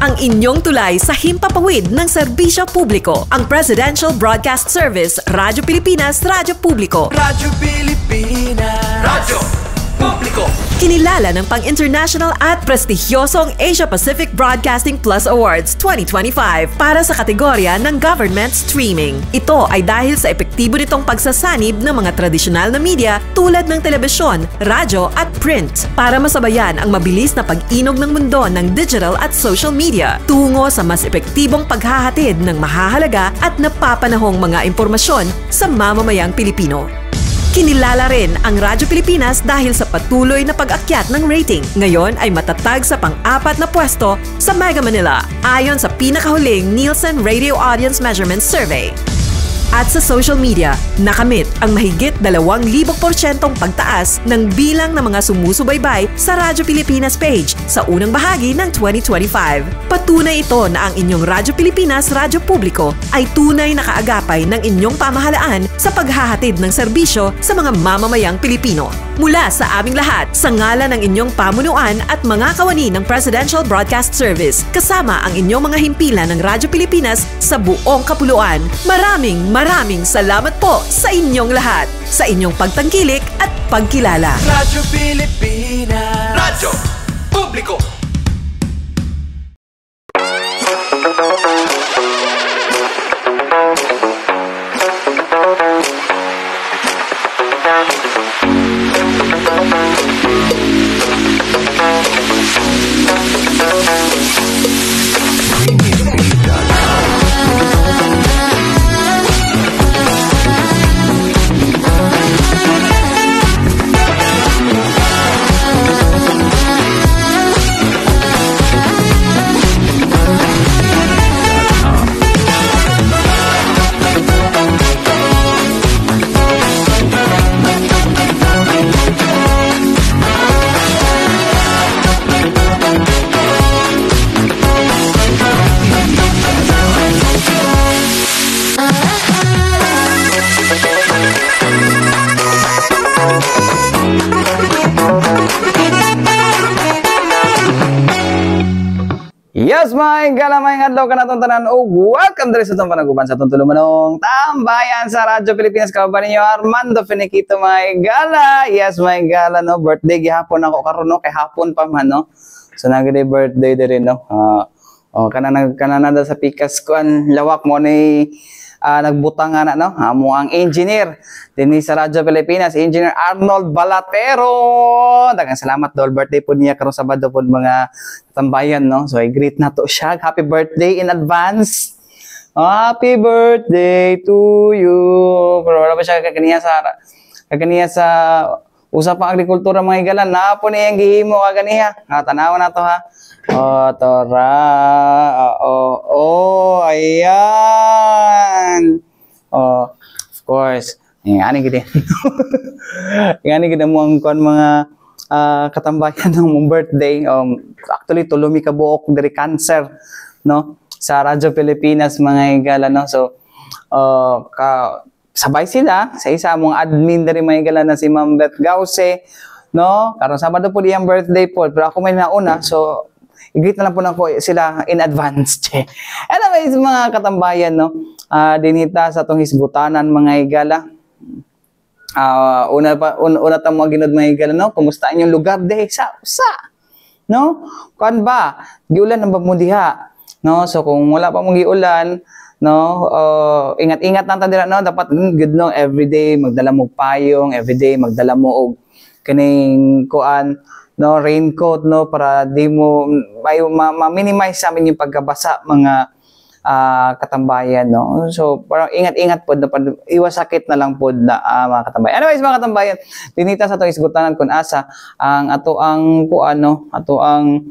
ang inyong tulay sa himpapawid ng serbisyo publiko. Ang Presidential Broadcast Service, Radyo Pilipinas, Radyo Publiko. Radyo Pilipinas. Radyo Publiko. Kinilala ng pang-international at prestigyosong Asia Pacific Broadcasting Plus Awards 2025 para sa kategorya ng Government Streaming. Ito ay dahil sa epektibo nitong pagsasanib ng mga tradisyonal na media tulad ng telebisyon, radyo at print para masabayan ang mabilis na pag-inog ng mundo ng digital at social media tungo sa mas epektibong paghahatid ng mahahalaga at napapanahong mga impormasyon sa mamamayang Pilipino. Kinilala rin ang Radyo Pilipinas dahil sa patuloy na pag-akyat ng rating. Ngayon ay matatag sa pang-4 na pwesto sa Mega Manila ayon sa pinakahuling Nielsen Radio Audience Measurement Survey. At sa social media, nakamit ang mahigit 2,000% pagtaas ng bilang ng mga sumusubaybay sa Radyo Pilipinas page sa unang bahagi ng 2025. Patunay ito na ang inyong Radyo Pilipinas Radyo Publiko ay tunay na kaagapay ng inyong pamahalaan sa paghahatid ng serbisyo sa mga mamamayang Pilipino. Mula sa aming lahat, sa ngalan ng inyong pamunuan at mga kawani ng Presidential Broadcast Service, kasama ang inyong mga himpilan ng Radyo Pilipinas sa buong kapuluan. Maraming salamat po sa inyong lahat, sa inyong pagtangkilik at pagkilala. Radyo Pilipinas. Radyo Publiko. Yes, mga galamay nga adlaw ka natong tanan o welcome diri sa itong panaguban sa itong tulumanong tambayan sa Radyo Pilipinas. Kababan ninyo Armando Finiquito, mga gala. Yes, mga gala, no, birthday gihapon ako karon, no, kay hapon pa man, no. So nagday birthday diri, no. Kanana sa pikas ko an lawak mo ni nagbutang nga na, no, amo ang engineer dinhi sa Radyo Pilipinas, Engineer Arnold Balatero. Daghang salamat dol, birthday po niya karon Sabado po mga tambayan, no. So I greet na to siya, happy birthday in advance. Happy birthday to you. Pero wala pa siya kaganiya sa usapang agrikultura, mga igalan na po niyang gihimo kaganiya. Tanaw na to, ha. Ayan. Of course. Ani gid. Ani gid mo ang kon mga katambayan ng mong birthday. Actually tulumi ka buok diri cancer, no, sa Radyo Pilipinas, mga igala, no. So sabay sila sa isa mong admin diri, mga igala, na si Ma'am Beth Gause, no. Karon Sabado po diyang birthday po, pero ako may nauna, so i-greet na lang po na sila in advance. Anyways, mga katambayan, no, dinita sa tong hisgutanan, mga igala. Una ta mo ginod, mga igala, no, kumusta inyong lugar de sa no, kan ba giulan ang bamudiha, no. So kung wala pa mong giulan, no, ingat-ingat lang ta dira, no. Dapat good, no, everyday magdala mo payong, everyday magdala mo og kaning kuan, no, raincoat, no, para di mo ma-minimize sa amin yung pagkabasa, mga katambayan, no. So parang ingat-ingat po, iwas sakit na lang po na mga katambayan. Anyways, mga katambayan, dinita sa itong isgutanan kung asa ang ato ang kuan, no, ato ang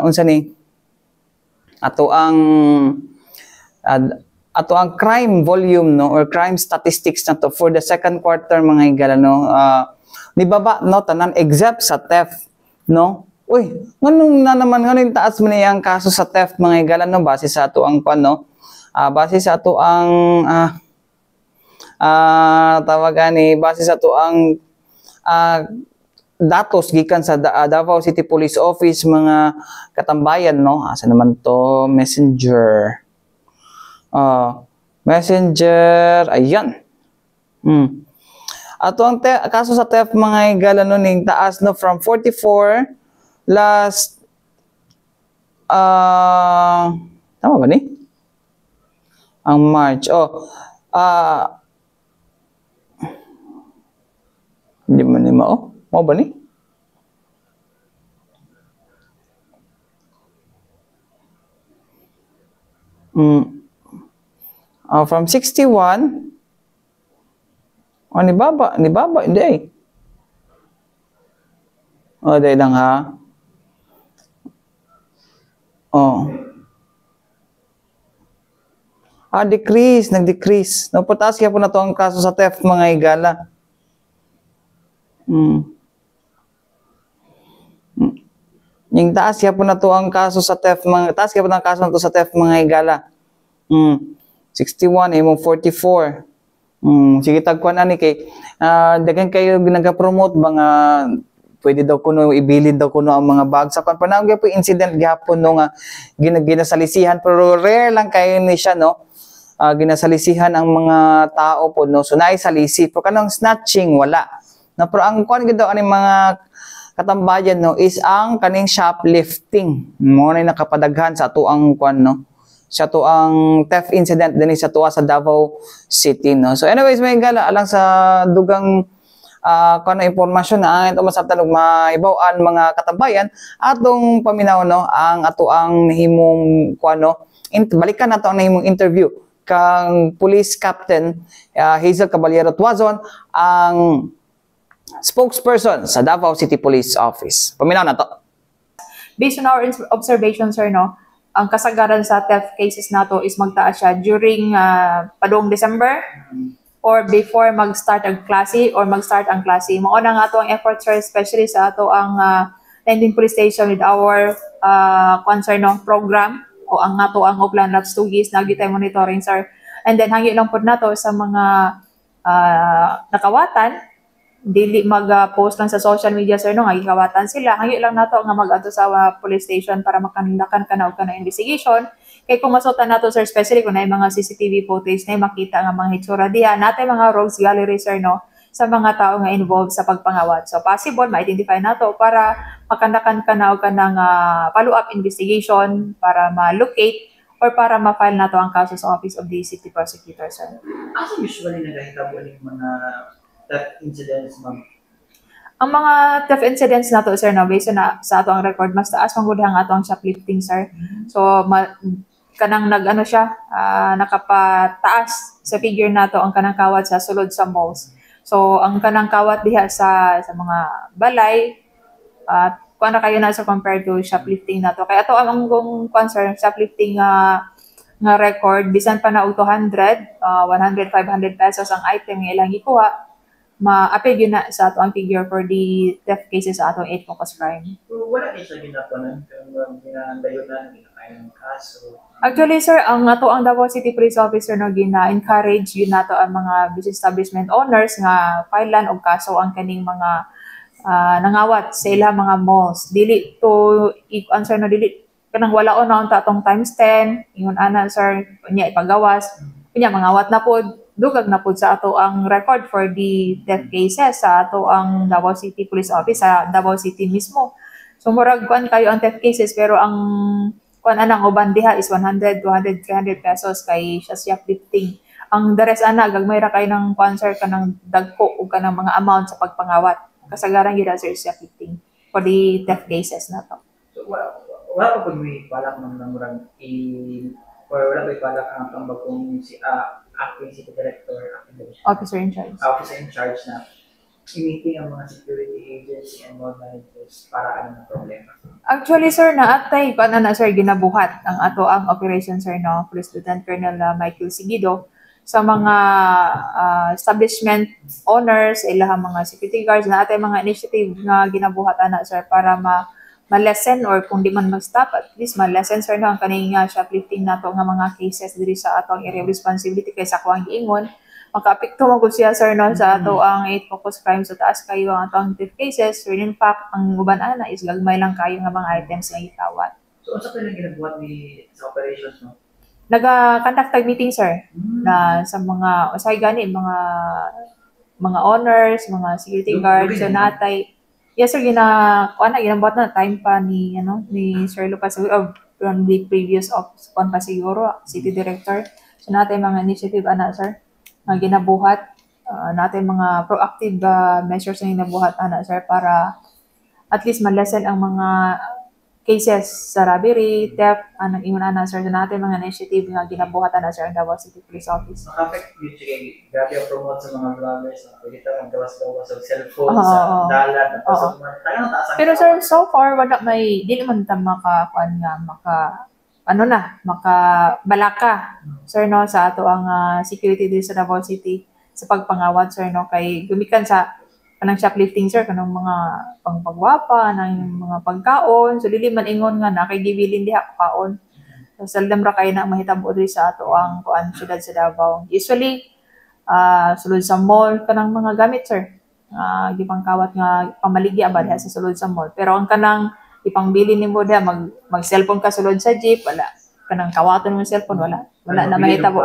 unsa ni ato ang crime volume, no, or crime statistics na to for the second quarter, mga igala, no. Nibaba, no, tanan except sa theft, no. Uy, nganong na naman, nganong taas mo niya ang kaso sa theft, mga igala, no, base sa ato ang no, base sa ato ang tawagan ni, base sa ato ang datos gikan sa Davao City Police Office mga katambayan, no? Asa naman to? Messenger. Messenger, ayan. Ato ang kaso sa theft mga higala no ning taas no from 44 last tama ba ni? Ang March. Hindi man ni mao. Mao ba ni? From 61 ni baba, hindi eh. Dahil lang ha. Decrease, nag-decrease. Napataas kaya po na to ang kaso sa theft mga higala. Yung taas kaya po na to ang kaso sa theft taas kaya po na ang kaso na to sa theft mga higala. 61 mo 44. Sige tagkuan ani kay dagan kayo nagapromote mga pwede daw kuno ibilin daw kuno ang mga bag sa kan panahon gyud po incident gyapon no nga ginasalisihan pero rare lang kayo ni siya no. Ginasalisihan ang mga tao po no, so naisalisi pero kanang snatching wala na, pero ang kuan gid daw ani mga katambayan no is ang kaning shoplifting mo na nakapadaghan sa ato ang kuan no, sa to ang theft incident dinhi sa tuwa sa Davao City no. So anyways may gala alang sa dugang kuan impormasyon na ang ito masabtan og maibaw-an mga katambayan atong paminaw no ang ato ang nahimong kuan no, balikan nato ang nahimong interview kang Police Captain Hazel Caballero Tuazon, ang spokesperson sa Davao City Police Office. Paminaw na to. Based on our observation, sir, no, ang kasagaran sa theft cases nato is magtaas siya during padong December or before mag-start ang klase or mag-start ang klase. Mao na nga ato ang effort, sir, especially sa ato ang Lending Police Station with our concern no, program o ang nato ang Oplan Lots Tugis nagitay monitoring, sir. And then hangi lang pod nato sa mga nakawatan dili mag-post lang sa social media, sir, no, nga gikawatan sila. Hangi lang nato nga mag-adto sa police station para makanlakan kana og kana investigation. Kay kung masutan nato, sir, especially kung may mga CCTV footage na makita nga mga hitsura diha natay mga rogues gallery, sir, no, sa mga tao nga involved sa pagpangawat. So possible ma-identify nato para makandakan ka na o kanang follow-up investigation para ma-locate or para ma-file nato ang kaso sa Office of the City Prosecutor, sir. Asa usually nagahitabo ng mga theft incidents, ma'am? Ang mga theft incidents nato, sir, no, based na sa ato ang record, mas taas man gud ang ato ang shoplifting, sir. So kanang nag-ano siya, nakapataas sa figure nato ang kanang kawat sa sulod sa malls. So ang kanang kawat diha sa mga balay kuan na kayo na sa compared to shoplifting nato. Kaya ato ang concern shoplifting nga record bisan pa na og 200, 100, 500 pesos ang item nga ilang gikuha, ma-appeal yun na sa ato ang figure for the theft cases sa atong 8 focus crime. So, wala kayo sa ginatanan kung ginandayon na ginakain ng kaso? Actually, sir, ang ato ang Davao City Police Officer no gina-encourage yun nato ang mga business establishment owners nga filean og kaso ang kaning mga nangawat sa ilang mga malls. Dili to answer no dili kanang wala on na atong times 10 ingon ana, sir, unya ipagawas unya mangawat na pod dugag na pod sa ato ang record for the theft cases sa ato ang Davao City Police Office sa Davao City mismo. So murag kuan kayo ang theft cases pero ang kuan anang uban diha is 100, 200, 300 pesos kay shoplifting. Ang the rest ana gagmay ra kay ng sponsor kanang dagko ug kanang mga amount sa pagpangawat. Kasagaran gyud sir shoplifting for the theft cases na to. So wala pa pud may balak ng murag or wala pa balak ang tambag kung si acting city director, Officer in charge na i-meeting ang mga security agency and mall managers para ano ng problema. Actually, sir, naatay pa na sir ginabuhat ang ato ang operation, sir, no, Police Lieutenant Colonel Michael Sigido sa mga establishment owners, ilahang mga security guards na atay mga initiative nga ginabuhat ana, sir, para ma-lessen or kung di man mag-stop, at least ma-lessen, sir, no, ang kaning shoplifting nato nga mga cases diri sa atong area of responsibility kay sa kuwang giingon makaapekto mo ko siya sir no sa ato ang 8 focus crimes sa taas kayo ang atong active cases when in fact ang uban ana is gagmay lang kayo nga mga items nga gikawat. So, unsa pa lang ginagawa ni sa operations, no? Naga-conduct tag meeting sir na sa mga usay gani mga owners, mga security guards, so natay. Yes sir, ginabuhat na time pa ni Sir Lucas from the previous kon pa siguro city director. So natay mga initiative ana sir nga ginabuhat, natay mga proactive measures na ginabuhat ana sir para at least ma-lessen ang mga cases sa robbery, theft, anong ingon ana sir na natin mga initiative nga ginabuhatan na sir ang Davao City Police Office. Maka-affect yun siya grabe ang promote sa mga vloggers na pwede ang gawas-gawas sa cellphone, sa dalan, sa mga tayo taas. Pero sir, so far wala may di naman ta makabalaka sir no sa ato ang security dito sa Davao City sa pagpangawat sir no kay gumikan sa kanang shoplifting sir kanang mga pangpagwapa ng mga pagkaon so dili man ingon nga na kay gibilin diha kaon so seldom ra kay na mahitabo diri sa ato ang kuan syudad sa Davao usually sulod sa mall kanang mga gamit sir gipangkawat nga pamaligya ba diha sa sulod sa mall pero ang kanang ipangbili nimo diha mag cellphone ka sulod sa jeep wala kanang kawaton mo cellphone wala na mahitabo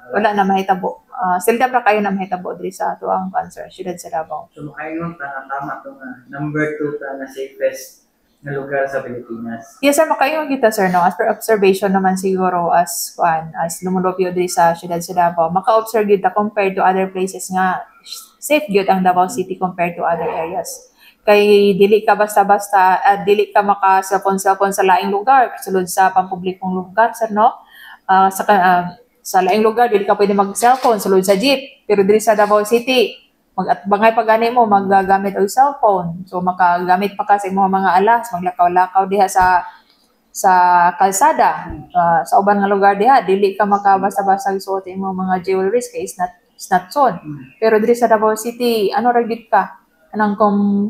wala na mahitabo seldom ra kayo na mahitabo diri sa ato ang cancer syudad sa Davao. So makaingon ta tama to nga number 2 ta na safest na lugar sa Pilipinas. Yes sir, makaingon kita sir no as per observation naman siguro as lumulupyo diri sa syudad sa Davao maka-observe gyud ta compared to other places nga safe gyud ang Davao City compared to other areas. Kay dili ka basta-basta dili ka maka-cellphone sa laing lugar sulod sa pampublikong lugar sir no sa laing lugar, dili ka pwede mag-cellphone, sulod sa jeep. Pero diri sa Davao City, bangay pag gani mo, maggagamit og cellphone. So, makagamit pa ka sa mga alas, maglakaw-lakaw diha sa kalsada. Sa uban nga lugar diha, dili ka makabasta-basta suot mo mga jewelries kay is not soon. Pero diri sa Davao City, ano ra gyud ka? Anang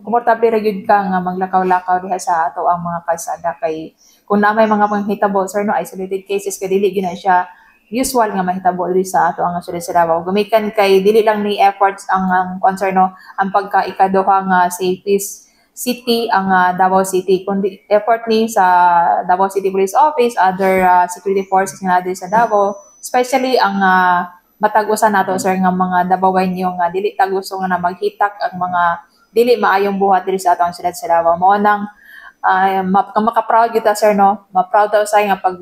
komportable ra gyud ka nga maglakaw-lakaw diha sa ato ang mga kalsada kay kung na may mga panghitabo, sir no, isolated cases kay dili gyud na siya usual nga mahitabo diri sa ato ang syudad sa Davao. Gumikan kay dili lang ni efforts ang concern no ang pagka-ikaduha nga safest city ang Davao City kundi effort ni sa Davao City Police Office, other security forces nga diri sa Davao, especially ang matag-usan nato sir nga mga Davaoenyo nga dili ta gusto nga na maghitak ang mga dili maayong buhat diri sa ato ang syudad sa Davao. Mao nang maka-proud kita sir no ma-proud ta usay nga pag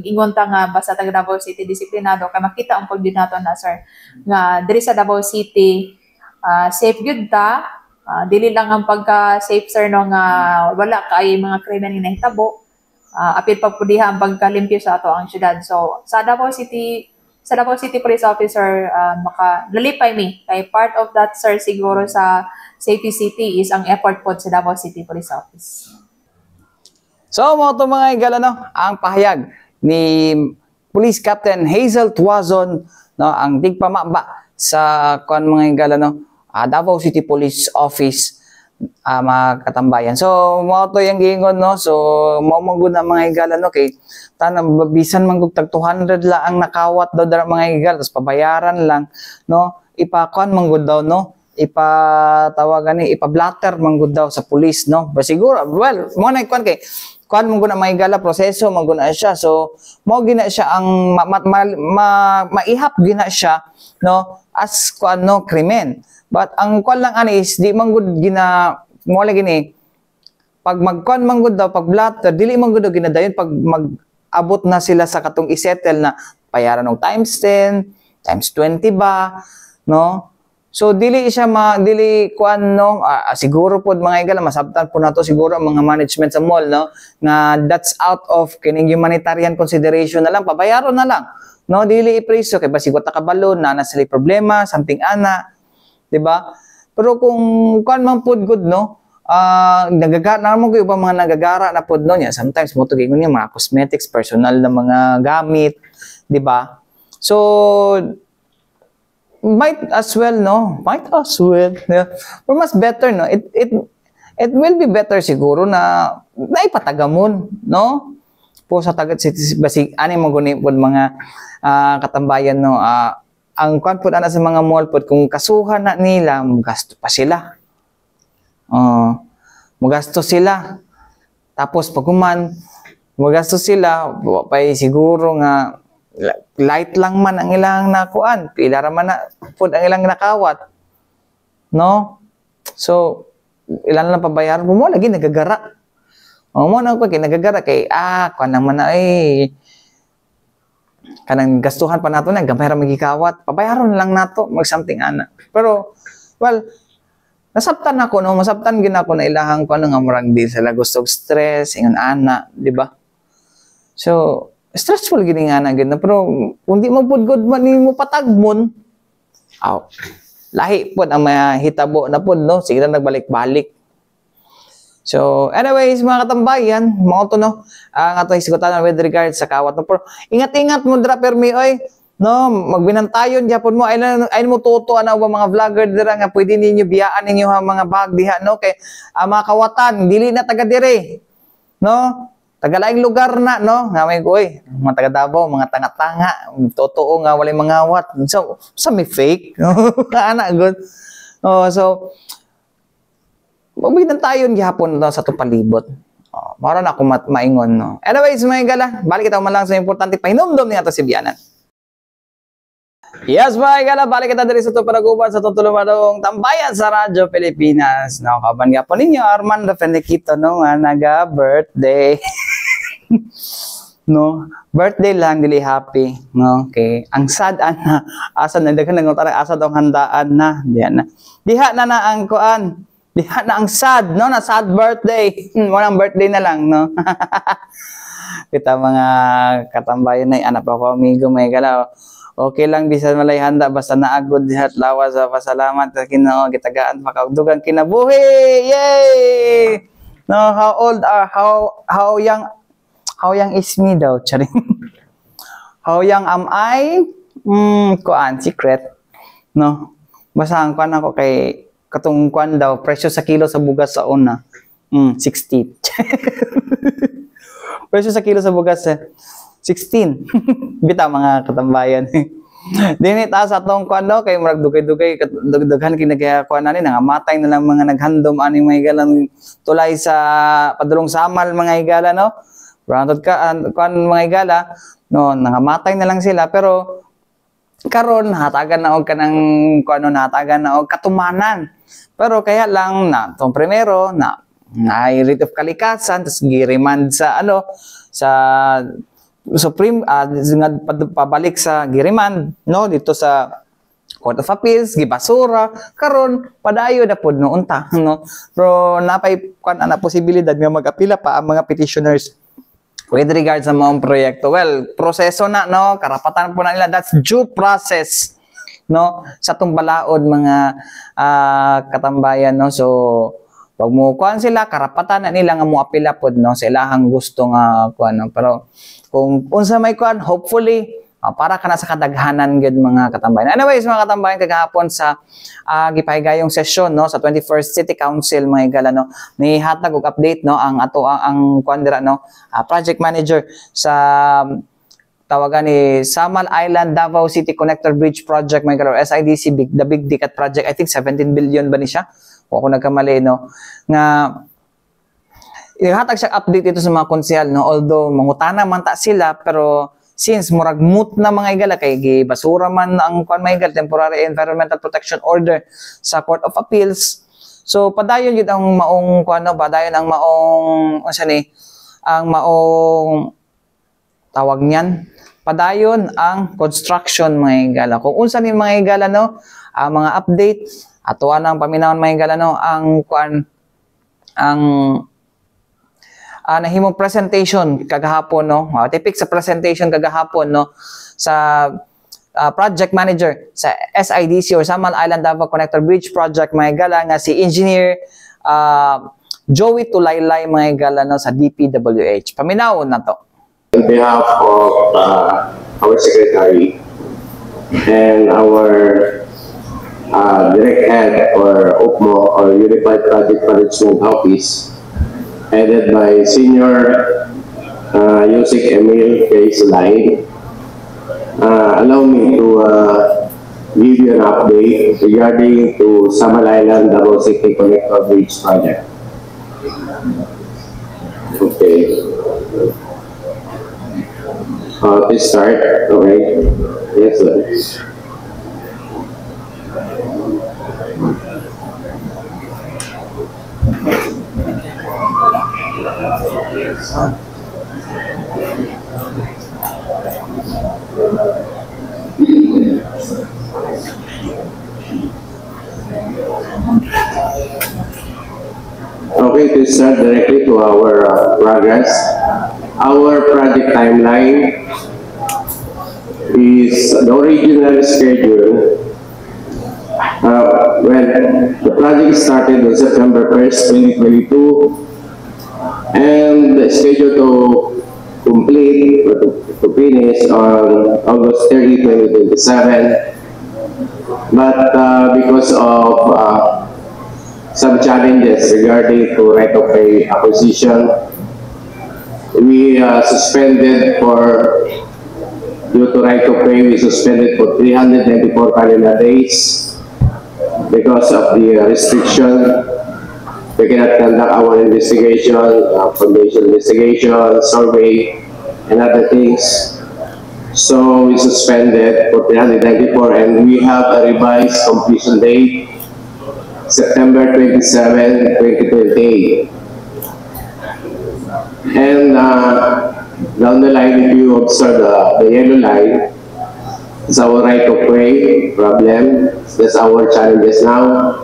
ingon ta nga basta taga Davao City disiplinado kay makita ang pagdin nato na sir nga diri sa Davao City safe gyud ta dili lang ang pagka-safe sir no nga wala kay mga krimen nga nahitabo apil pa pud diha ang pagkalimpyo sa ato ang syudad. So sa Davao City Police Officer nalipay mi kay part of that sir siguro sa safety city is ang effort pod sa Davao City Police Office. So, mo ito mga igala, no? Ang pahayag ni Police Captain Hazel Tuazon, no? Ang tigpamaba sa mga igala, no? Davao City Police Office, mga katambayan. So, mo ito yung gingon, no? So, mo mangguna mga igala, no? Kay, bisan manggugtag 200 lang ang nakawat daw dara mga igala, tapos pabayaran lang, no? Ipakuan manggod daw, no? Ipatawagan ni, ipablatter manggod daw sa police, no? Ba siguro, well, mo na ikuan kay, kuan mo guna may gala proseso mo guna siya so mo gina siya ang maihap gina siya no as kuan no krimen but ang kuan lang ani is di man gud gina mo lagi ni pag magkuan man gud daw pag blatter dili man gud ginadayon pag mag-abot na sila sa katong isettle na bayaran og times 10 times 20 ba no. So dili siya dili kuan no siguro pod mga igala masabtan po nato siguro ang mga management sa mall no na that's out of kining humanitarian consideration na lang pabayaron na lang no dili ipreso kay basig ta kabalo na sila problema something ana di ba pero kung kuan man pod good no nagagara na mo gyud mga nagagara na pod no nya sometimes mo to gingon niya mga cosmetics personal na mga gamit di ba so might as well yeah. Or mas better no it will be better siguro na naipatagamon no po sa tagat city basig ani mo guni pod mga katambayan no ang kwan po na sa mga mall po, kung kasuhan na nila, magasto pa sila. Magasto sila. Tapos pagkuman, magasto sila, pa'y siguro nga, light lang man ang ilang nakuan. Pila raman na po ang ilang nakawat. No? So, ilan lang pabayaran mo, lagi nagagara. Mo na ko, nagagara kay, kwan naman na kanang gastuhan pa nato na gamay ra magikawat, pabayaron lang nato mag something ana. Pero well, nasabtan ako no, masabtan gid ako na ilahang ko nga murag di sila gusto stress ingon ana, di ba? So stressful gid nga ana gid na, pero kung di mo pud good man nimo patagmon, lahi pud ang mahitabo na pud no, sige na nagbalik-balik. So, anyways, mga katambayan, mga to no, ang atong hisgutan with regards sa kawat no. Pero ingat-ingat mo dra permi oy, no, magbinantayon gyapon mo ay mo tuto ana ba mga vlogger dira nga pwede ninyo biyaan ninyo ha mga bag diha no kay mga kawatan dili na taga dire. No? Taga laing lugar na no, nga may oy, mga taga Davao, mga tanga-tanga, totoo nga walay mangawat. So, sa may fake. Ana good. So magbitan tayo gihapon no, sa itong palibot. Mara na ako maingon. No? Anyways, mga gala, balik kita man lang sa importante pahinumdom niya ito si Bianan. Yes, mga gala, balik kita dali sa itong panaguban sa itong tulumadong tambayan sa Radyo Pilipinas. No, kaban nga po ninyo, Armando Feniquito, no, nga naga-birthday. No, birthday lang, dili happy. No, okay. Ang sad, asa na, dagan lang, asa daw handaan na. Diha na ang kuan. Diha na ang sad, no? Na sad birthday. Walang birthday na lang, no? Kita mga katambayan na anak pa ko, amigo, may galaw. Okay lang, di sa malay handa, basta naagod dihat lawa sa pasalamat sa Ginoo, gitagaan makaugdugan kinabuhi. Yay! No, how old are, how young is me daw, charing. How young am I? Kuan, secret. No? Basahan ko ako kay katong kwan daw, presyo sa kilo sa bugas sa una. 60. Presyo sa kilo sa bugas, 16. Bita mga katambayan. Dini taas atong kwan daw, kay murag dugay-dugay, dugdagan kinagakuan na ni, nangamatay na lang mga naghandom, aning mga higalan, tulay sa padulong samal mga higala, no? Brandod ka, kwan mga higala, no, nangamatay na lang sila, pero karon hatagan na og kanang kuno hatagan na og katumanan. Pero kaya lang na tong primero na writ of kalikasan tas giremand sa sa Supreme pabalik sa giremand no dito sa Court of Appeals gibasura karon padayon na pud no unta no. Pero napay kan ana posibilidad nga mag-apila pa ang mga petitioners with regards sa mga proyekto. Well, proseso na, no? Karapatan po na nila. That's due process, no? Sa itong balaod, mga katambayan, no? So, pag mo kuhan sila, karapatan na nila nga mo apila po, no? Sa ilahang gusto nga kuhan, no? Pero, kung unsa may kuhan, hopefully, para ka na sa kadaghanan gid mga katambayan. Anyways, mga katambayan, kagahapon sa gipahigayong sesyon no sa 21st City Council mga higala no ni hatag og update no ang ato ang kuandira no project manager sa tawagan ni Samal Island Davao City Connector Bridge Project mga higala SIDC the Big Dikat Project. I think 17 billion ba ni siya? O ako nagkamali no nga ihatag siya update ito sa mga konsyal no although mangutana man ta sila pero since murag moot na mga higala kay gibasura man ang kuan mga higala temporary environmental protection order sa Court of Appeals. So padayon gid ang maong kuan no, padayon ang maong ang maong tawag niyan. Padayon ang construction mga higala. Kung unsa ni mga higala no, ang mga update atuan ang paminawon mga higala no ang kuan ang nahimong presentation kagahapon no tipik sa presentation kagahapon no sa project manager sa SIDC or Samal Island Davao Connector Bridge Project mga higala nga si Engineer Joey Tulaylay mga higala no sa DPWH. Paminawon na to. On behalf of our secretary and our direct head or UPMO or Unified Project Management Office headed by Senior Yusik Emil K. Sulay. Allow me to give you an update regarding to Samal Island Davao City Connector Bridge project. Okay. To start, okay. Yes, sir. Okay, to start directly to our progress. Our project timeline is the original schedule. When the project started on September 1st, 2022, and scheduled to complete or to finish on August 30, 2027. But because of some challenges regarding to right-of-way acquisition, we suspended for, due to right-of-way, we suspended for 394 calendar days because of the restriction. We cannot conduct our investigation, foundation investigation, survey, and other things. So we suspended for 394, and we have a revised completion date, September 27, 2028. And down the line, if you observe the yellow line, it's our right-of-way problem. That's our challenges now.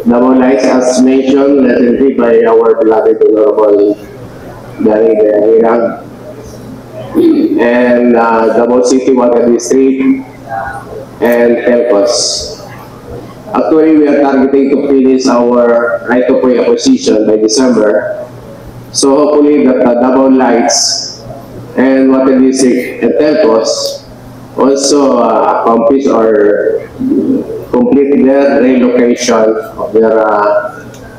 Double lights, as mentioned recently by our beloved Honorable Dari Hirang, and Davao City Water District, and Telcos. Actually, we are targeting to finish our right-of-way acquisition by December. So hopefully that Davao Lights and Water District and Telcos also accomplish or complete their relocation of their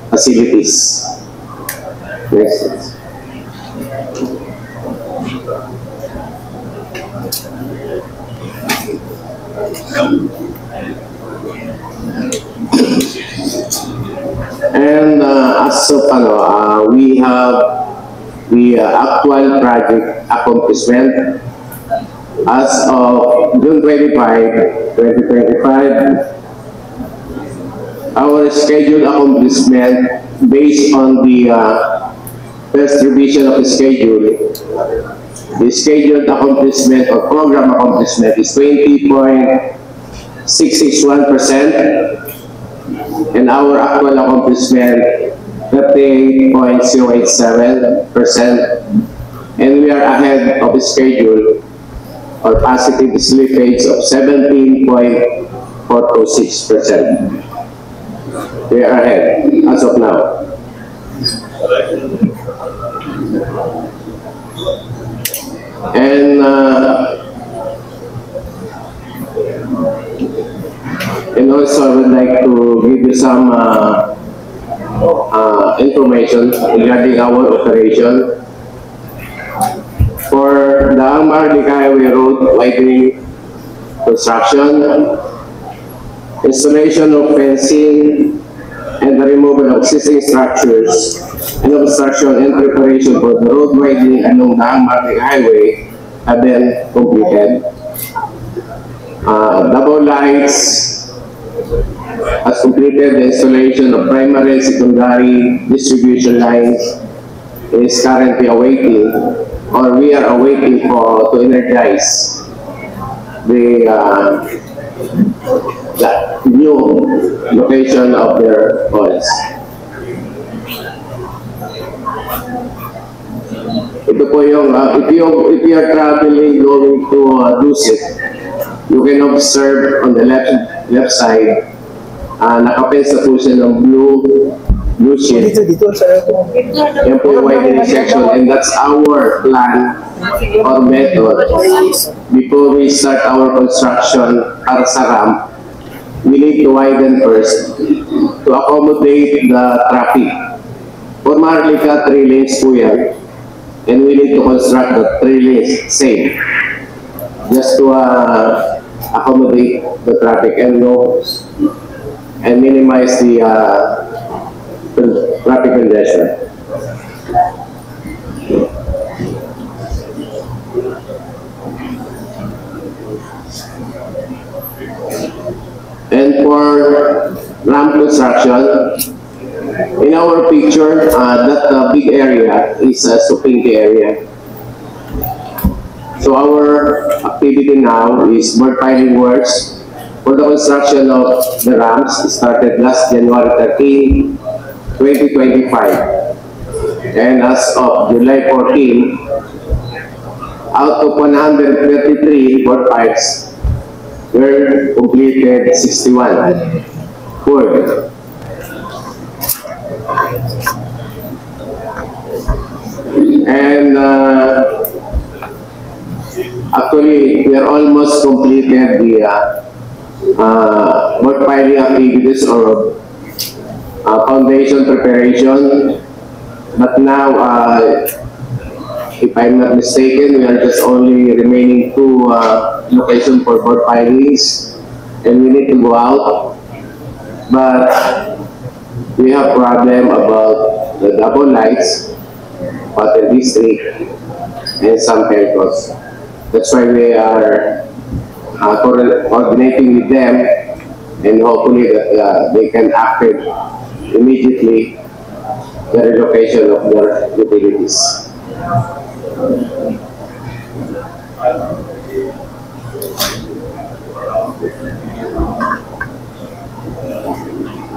facilities. Next. And as of we have the actual project accomplishment as of June 25, 2025. Our scheduled accomplishment based on the first revision of the schedule, the scheduled accomplishment or program accomplishment is 20.661%, and our actual accomplishment 38.087%, and we are ahead of the schedule or positive slippage of 17.406%. We are ahead as of now. And also I would like to give you some information regarding our operation. For the Ang-Maharlika Highway Road widening construction, installation of fencing, and the removal of existing structures, and construction and preparation for the road widening along the Ang-Maharlika Highway have been completed. Davao Lights has completed the installation of primary and secondary distribution lines. It is currently awaiting, or we are awaiting to energize the new location of their poles. Ito po yung, if you are traveling going to Dusit, you can observe on the left side, nakapesa po siya ng blue sheet. Yan po yung widening section, and that's our plan or method. Before we start our construction para sa ramp, we need to widen first to accommodate the traffic. For Maharlika, 3 lanes po yan, and we need to construct the 3 lanes same. just to accommodate the traffic and minimize the traffic congestion. And for ramp construction, in our picture, that big area is a Supinque area. So our activity now is board piling works for the construction of the ramps started last January 13, 2025. And as of July 14, out of 133 board piles, were completed 61 board. And actually, we are almost completed the board piling activities or foundation preparation. But now, if I'm not mistaken, we are just only remaining 2 locations for board pilings, and we need to go out. But we have problem about the double lights, Patel District, and some telcos. That's why we are coordinating with them, and hopefully that they can act immediately the relocation of their utilities.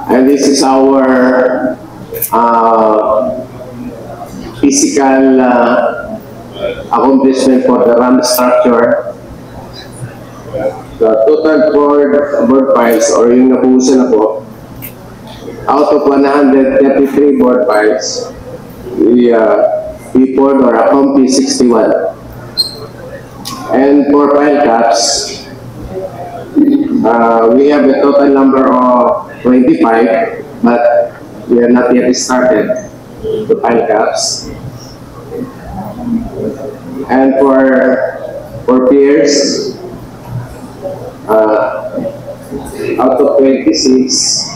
And this is our physical accomplishment for the ramp structure. The total board piles, or yung napuusan ako, out of 133 board piles, we poured or accomplished 61. And for pile caps, we have a total number of 25, but we are not yet started the pile caps. And for piers, out of 26,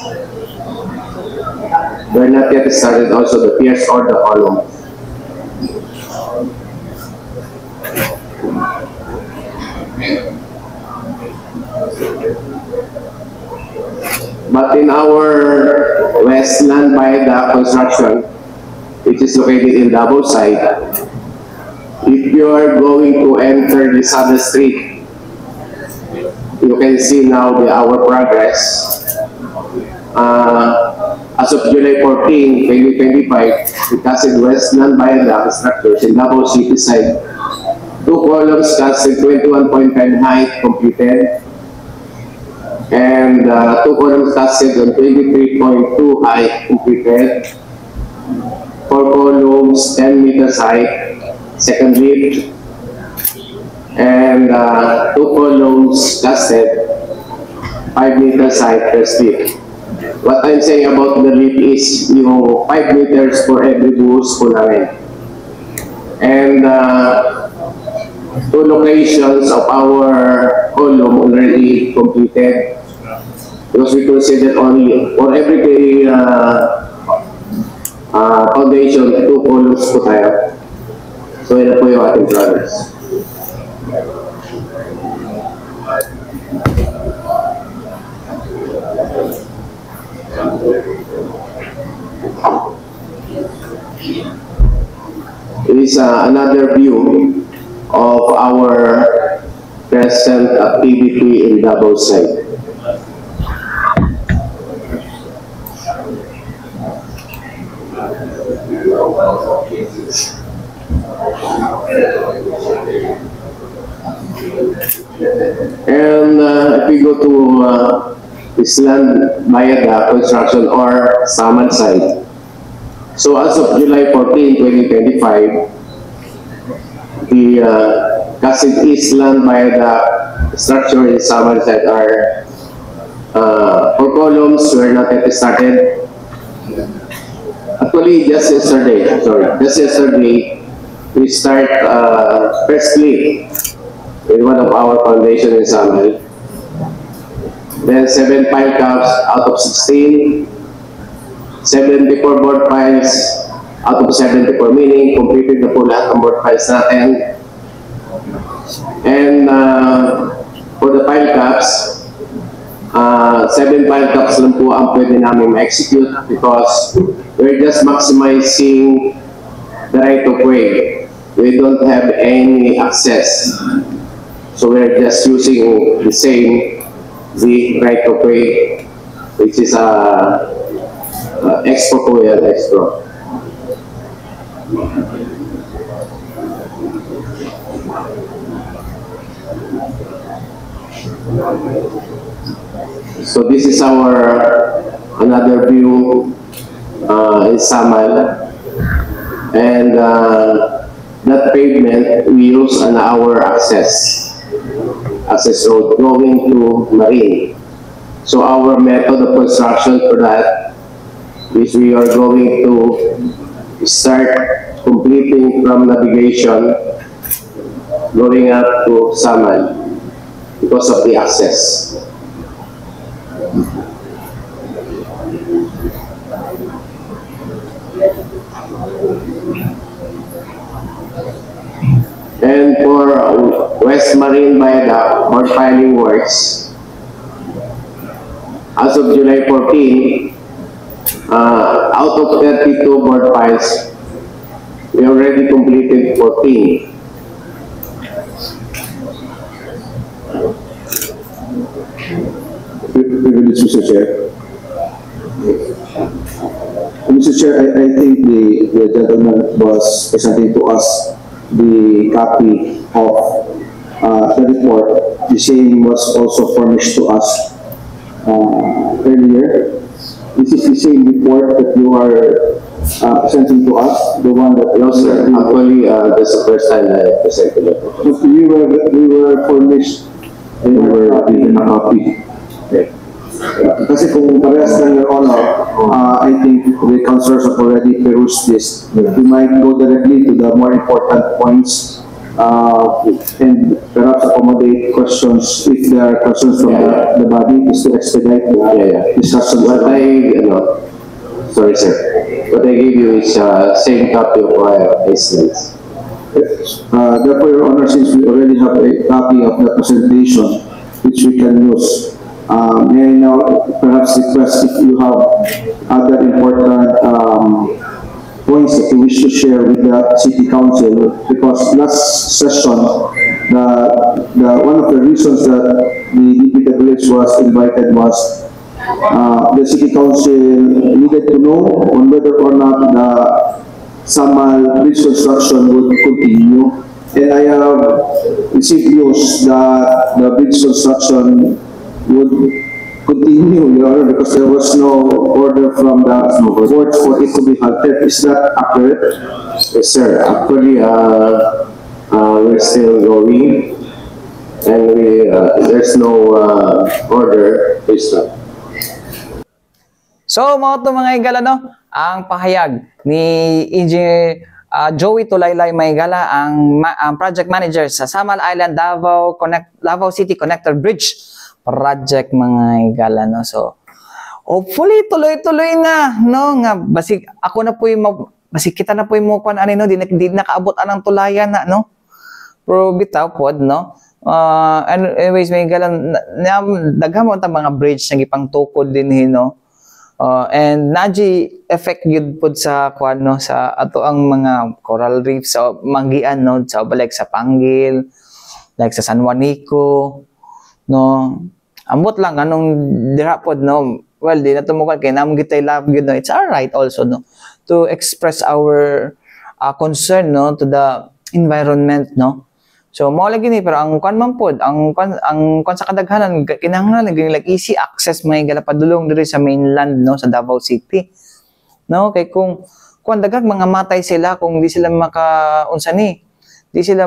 we are not yet started also the piers or the column. But in our Westland Viaduct construction, which is located in Davao side, if you are going to enter the Sada Street, you can see now our progress. As of July 14, 2025, because in Westland Viaduct structures in Davao City side, 2 columns casting 21.5 height completed, and 2 columns casted on 23.2 height completed, 4 columns 10 meters height, second lift, and 2 columns casted 5 meters height, first lift. What I'm saying about the lift is yung 5 meters for every buhos po namin. And 2 locations of our column already completed, because we consider only for every foundation 2 columns po tayo. So yan po yung ating progress. It is another view of our present activity in Davao side. And if we go to Westland Viaduct construction or Saman side. So as of July 14, 2025, the Kasid Eastland Viaduct structure in Saman side are 4 columns were not yet started. Actually, just yesterday, we start firstly with one of our foundation in Samal. Then 7 file caps out of 16, 74 board files out of 74, meaning completed na po lahat ng board files natin. And for the file caps, 7 file caps lang po ang pwede namin ma-execute because we're just maximizing the right of way. We don't have any access. So we're just using the right of way, which is expo po yan, expo. So this is our another view in Samal, and that pavement we use on our access road going to Marine. So our method of construction for that is we are going to start completing from navigation going up to Samal because of the access. And for West Marine Viaduct, board filing works, as of July 14, out of 32 board files, we already completed 14. Privilege, Mr. Chair. Mr. Chair, I think the gentleman was presenting to us the copy of the report. The same was also furnished to us earlier. This is the same report that you are presenting to us, the one that... No, sir. Actually, that's the first time I presented it. We were furnished and we were given a copy. Okay. Kasi kung parehas lang, Your Honor, I think the councilors have already perused this. We might go directly to the more important points and perhaps accommodate questions if there are questions from the body, is to expedite the discussion. What sorry, sir. What I gave you is same copy of Iceland's. Therefore, Your Honor, since we already have a copy of the presentation which we can use, may I now perhaps request if you have other important points that you wish to share with the City Council, because last session, one of the reasons that the DPWH was invited was the City Council needed to know on whether or not the Samal bridge construction would continue. And I have received news that the bridge construction would continue, Your Honor, because there was no order from the board for it to be halted. Is that accurate? Yes, sir. Actually, we're still going, and there's no order to stop. So, mga higala, no? Ang pahayag ni Engineer Joey Tulaylay Maygala, ang project manager sa Samal Island Davao City Connector Bridge project, mga higala, no? So, hopefully tuloy-tuloy na, no? Nga basig ako na po basig kita na po mo kuan ani, no? Di nakaabot anang tulayan na, no? Pero bitaw pod, no? Anyways, may higala, daghan mo ta mga bridge nga gipangtukod din, no? And naji effect yun po sa kuan, no, sa ato ang mga coral reefs sa Manggian, no, sa balik sa Panggil, like sa San Juanico, no. Ambot lang anong dira pod, no. Well, di na tumukan kay namo gitay love yun, no. It's all right also, no, to express our concern, no, to the environment, no. So mao lagi ni, pero ang kuan man pod, ang kuan sa kadaghanan kinahanglan like easy access mga galapadulong diri sa mainland, no, sa Davao City, no. Kay kung kuan daghang mga matay sila kung di sila unsa ni, di sila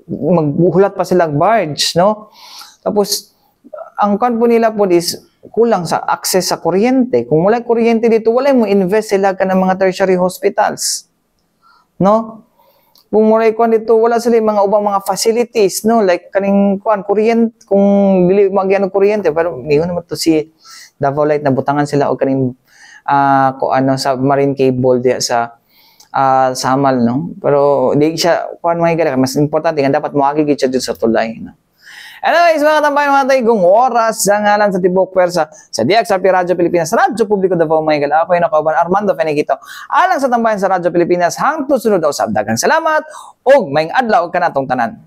maghulat pa sila barge, no. Tapos ang kuan po nila po is kulang sa access sa kuryente. Kung wala kuryente dito, wala mo invest sila ka ng mga tertiary hospitals, no. kung muray kuan dito wala sila yung mga ubang mga facilities no like kaning kuan kuryente kung dili magyan og kuryente pero niyo naman to si Davao Light na butangan sila og kaning sa marine cable diya sa Samal no pero di siya kuan mga mas importante nga dapat moagi gid siya dito sa tulay no. Anyways, mga katambayan mga taigong oras sa ngalan sa Tibok Pwersa sa DXRP Radyo Pilipinas, Radyo Publiko Davao mga igala. Ako yung nakauban Armando Feniquito. Alang sa tambayan sa Radyo Pilipinas, hangtod sunod daw sa daghang salamat o maing adlaw kanatong tanan.